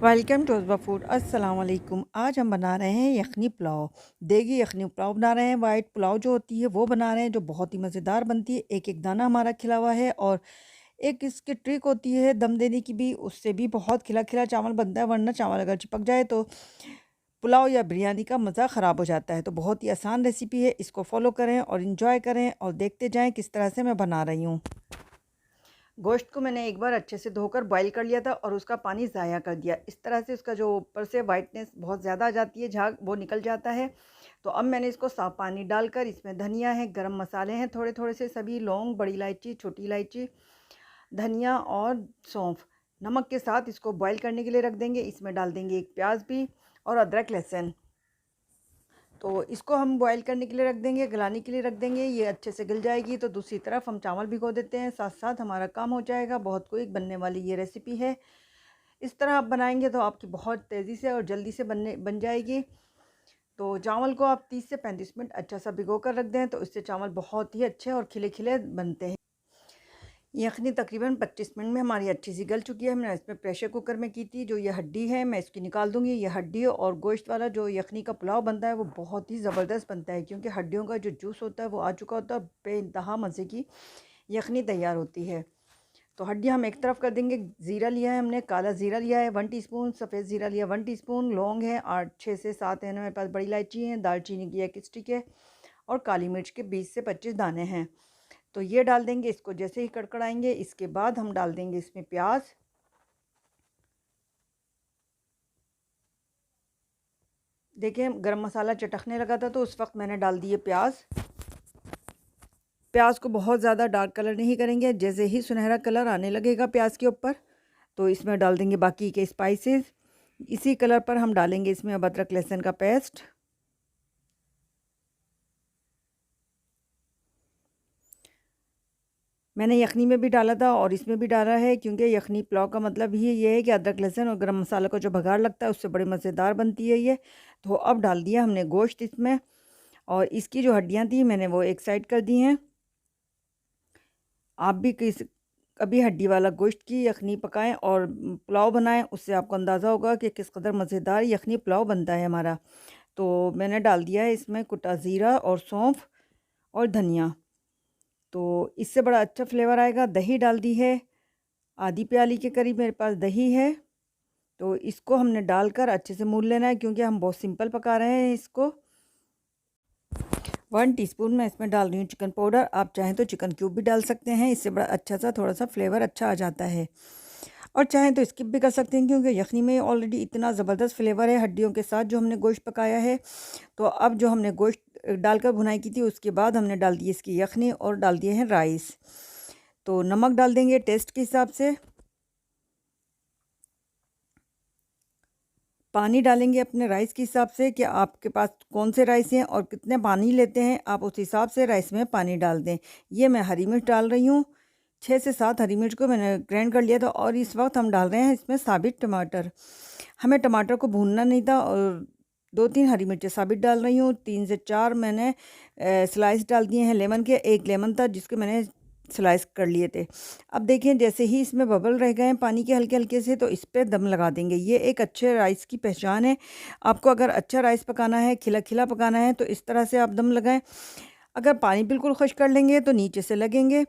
Welcome to अज़बा food. अस्सलाम वालेकुम। आज हम बना रहे हैं यखनी पुलाव। देगी यखनी पुलाव बना रहे हैं। वाइट पुलाव जो होती है वो बना रहे हैं, जो बहुत ही मज़ेदार बनती है। एक एक दाना हमारा खिला हुआ है। और एक इसकी ट्रिक होती है दम देने की भी, उससे भी बहुत खिला खिला चावल बनता है, वरना चावल अगर चिपक जाए तो पुलाव या बिरयानी का मज़ा ख़राब हो जाता है। तो बहुत ही आसान रेसिपी है, इसको फॉलो करें और इंजॉय करें और देखते जाएँ किस तरह से मैं बना रही हूँ। गोश्त को मैंने एक बार अच्छे से धोकर बॉईल कर लिया था और उसका पानी ज़ाया कर दिया। इस तरह से उसका जो ऊपर से वाइटनेस बहुत ज़्यादा आ जाती है, झाग, वो निकल जाता है। तो अब मैंने इसको साफ़ पानी डालकर, इसमें धनिया है, गरम मसाले हैं थोड़े थोड़े से सभी, लौंग, बड़ी इलायची, छोटी इलायची, धनिया और सौंफ, नमक के साथ इसको बॉईल करने के लिए रख देंगे। इसमें डाल देंगे एक प्याज भी और अदरक लहसुन। तो इसको हम बॉईल करने के लिए रख देंगे, गलाने के लिए रख देंगे। ये अच्छे से गल जाएगी तो दूसरी तरफ हम चावल भिगो देते हैं, साथ साथ हमारा काम हो जाएगा। बहुत क्विक बनने वाली ये रेसिपी है। इस तरह आप बनाएंगे तो आपकी बहुत तेज़ी से और जल्दी से बन जाएगी। तो चावल को आप 30 से 35 मिनट अच्छा सा भिगो कर रख दें, तो इससे चावल बहुत ही अच्छे और खिले खिले बनते हैं। यखनी तकरीबन 25 मिनट में हमारी अच्छी सी गल चुकी है। मैंने इसमें प्रेशर कुकर में की थी। जो ये हड्डी है मैं इसकी निकाल दूँगी। ये हड्डी और गोश्त वाला जो यखनी का पुलाव बनता है वो बहुत ही ज़बरदस्त बनता है, क्योंकि हड्डियों का जो जूस होता है वो आ चुका होता है। बेइंतहा मज़े की यखनी तैयार होती है। तो हड्डियाँ हम एक तरफ कर देंगे। ज़ीरा लिया है हमने, काला ज़ीरा लिया है 1 टीस्पून, सफ़ेद ज़ीरा लिया 1 टीस्पून, लौंग है 6 से 7 है मेरे पास, बड़ी इलायची है, दालचीनी की 1 स्टिक है और काली मिर्च के 20 से 25 दाने हैं। तो ये डाल देंगे। इसको जैसे ही कड़कड़ाएंगे इसके बाद हम डाल देंगे इसमें प्याज। देखें गरम मसाला चटकने लगा था तो उस वक्त मैंने डाल दिए प्याज। प्याज को बहुत ज़्यादा डार्क कलर नहीं करेंगे। जैसे ही सुनहरा कलर आने लगेगा प्याज के ऊपर तो इसमें डाल देंगे बाकी के स्पाइसेस। इसी कलर पर हम डालेंगे इसमें अब अदरक लहसुन का पेस्ट। मैंने यखनी में भी डाला था और इसमें भी डाला है, क्योंकि यखनी पुलाव का मतलब ही ये है कि अदरक लहसुन और गरम मसाला का जो भगार लगता है उससे बड़ी मज़ेदार बनती है ये। तो अब डाल दिया हमने गोश्त इसमें, और इसकी जो हड्डियां थी मैंने वो एक साइड कर दी हैं। आप भी कभी हड्डी वाला गोश्त की यखनी पकाएं और पुलाव बनाएं, उससे आपको अंदाज़ा होगा कि किस कदर मज़ेदार यखनी पुलाव बनता है हमारा। तो मैंने डाल दिया है इसमें कुटा ज़ीरा और सौंफ और धनिया, तो इससे बड़ा अच्छा फ्लेवर आएगा। दही डाल दी है, आधी प्याली के करीब मेरे पास दही है। तो इसको हमने डालकर अच्छे से मून लेना है, क्योंकि हम बहुत सिंपल पका रहे हैं इसको। 1 टीस्पून मैं इसमें डाल रही हूँ चिकन पाउडर। आप चाहें तो चिकन क्यूब भी डाल सकते हैं, इससे बड़ा अच्छा सा थोड़ा सा फ्लेवर अच्छा आ जाता है। और चाहें तो स्किप भी कर सकते हैं, क्योंकि यखनी में ऑलरेडी इतना ज़बरदस्त फ्लेवर है हड्डियों के साथ जो हमने गोश्त पकाया है। तो अब जो हमने गोश्त डालकर भुनाई की थी उसके बाद हमने डाल दी इसकी यखनी और डाल दिए हैं राइस। तो नमक डाल देंगे टेस्ट के हिसाब से। पानी डालेंगे अपने राइस के हिसाब से, कि आपके पास कौन से राइस हैं और कितने पानी लेते हैं, आप उस हिसाब से राइस में पानी डाल दें। ये मैं हरी मिर्च डाल रही हूँ, 6 से 7 हरी मिर्च को मैंने ग्राइंड कर लिया था। और इस वक्त हम डाल रहे हैं इसमें साबित टमाटर। हमें टमाटर को भूनना नहीं था। और 2-3 हरी मिर्चें साबित डाल रही हूँ, 3 से 4 मैंने स्लाइस डाल दिए हैं लेमन के। एक लेमन था जिसके मैंने स्लाइस कर लिए थे। अब देखिए जैसे ही इसमें बबल रह गए हैं पानी के हल्के हल्के से, तो इस पर दम लगा देंगे। ये एक अच्छे राइस की पहचान है। आपको अगर अच्छा राइस पकाना है, खिला खिला पकाना है, तो इस तरह से आप दम लगाएं। अगर पानी बिल्कुल खुश कर लेंगे तो नीचे से लगेंगे।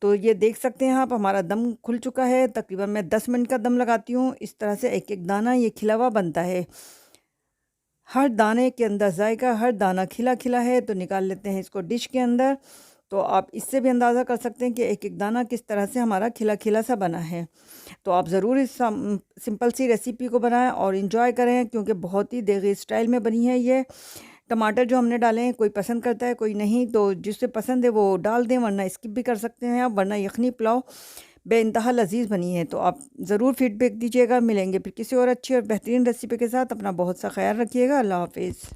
तो ये देख सकते हैं आप, हमारा दम खुल चुका है। तकरीबन मैं 10 मिनट का दम लगाती हूँ। इस तरह से एक एक दाना ये खिला हुआ बनता है। हर दाने के अंदर जायका, हर दाना खिला खिला है। तो निकाल लेते हैं इसको डिश के अंदर। तो आप इससे भी अंदाज़ा कर सकते हैं कि एक एक दाना किस तरह से हमारा खिला खिला सा बना है। तो आप ज़रूर इस सिंपल सी रेसिपी को बनाएं और इन्जॉय करें, क्योंकि बहुत ही देगी स्टाइल में बनी है ये। टमाटर जो हमने डाले हैं, कोई पसंद करता है कोई नहीं, तो जिससे पसंद है वो डाल दें, वरना स्किप भी कर सकते हैं आप। वरना यखनी पुलाव बेइंतहा लजीज बनी है। तो आप ज़रूर फीडबैक दीजिएगा। मिलेंगे फिर किसी और अच्छी और बेहतरीन रेसिपी के साथ। अपना बहुत सा ख्याल रखिएगा। अल्लाह हाफिज़।